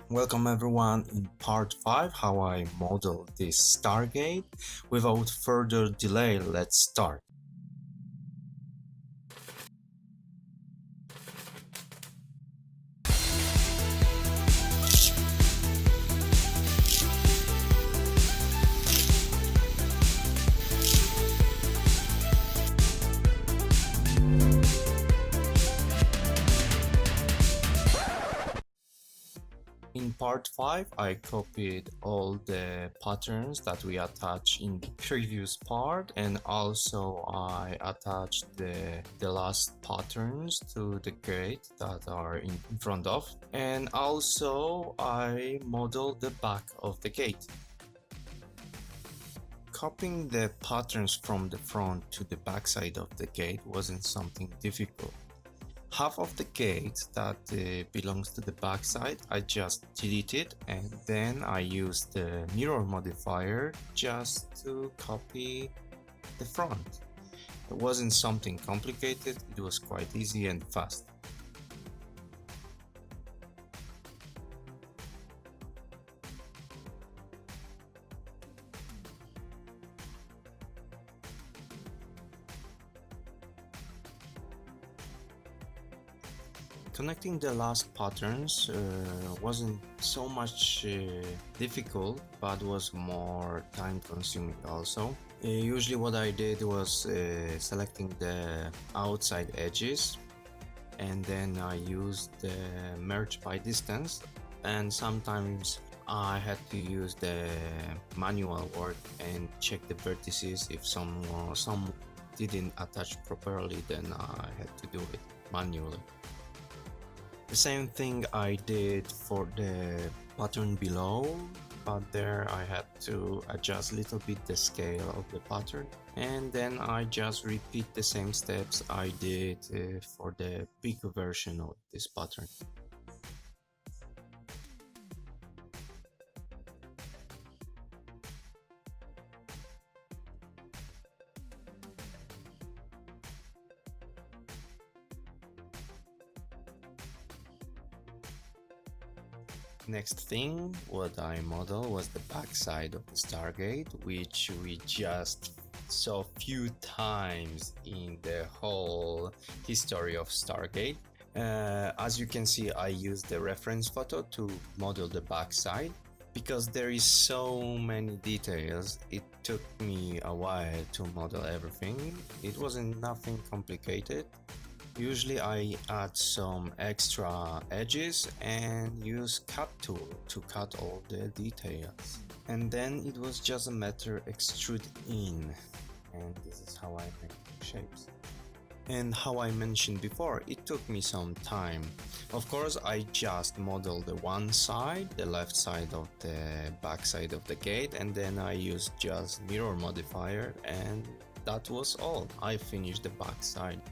Welcome everyone in part 5 how I model this Stargate. Without further delay, let's start. In part 5, I copied all the patterns that we attached in the previous part, and also I attached the last patterns to the gate that are in front of, and also I modeled the back of the gate. Copying the patterns from the front to the back side of the gate wasn't something difficult. Half of the gate that belongs to the backside I just deleted, and then I used the mirror modifier just to copy the front. It wasn't something complicated, it was quite easy and fast. Connecting the last patterns wasn't so much difficult, but was more time consuming also. Usually what I did was selecting the outside edges, and then I used the merge by distance, and sometimes I had to use the manual work and check the vertices. If some didn't attach properly, then I had to do it manually. The same thing I did for the pattern below, but there I had to adjust a little bit the scale of the pattern, and then I just repeat the same steps I did for the big version of this pattern. Next thing what I modeled was the backside of the Stargate, which we just saw few times in the whole history of Stargate. As you can see, I used the reference photo to model the backside. Because there is so many details, it took me a while to model everything. It wasn't nothing complicated. Usually I add some extra edges and use cut tool to cut all the details. And then it was just a matter extrude in, and this is how I make shapes. And how I mentioned before, it took me some time. Of course, I just modeled the one side, the left side of the back side of the gate, and then I used just mirror modifier, and that was all. I finished the back side.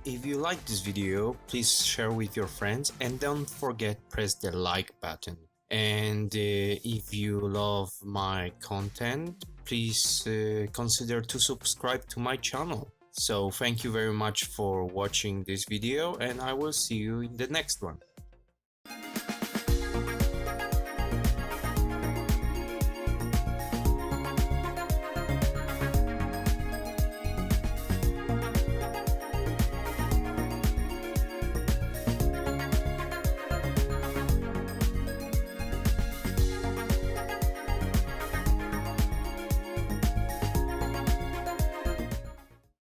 If you like this video, please share with your friends and don't forget press the like button. And if you love my content, please consider to subscribe to my channel. So thank you very much for watching this video, and I will see you in the next one.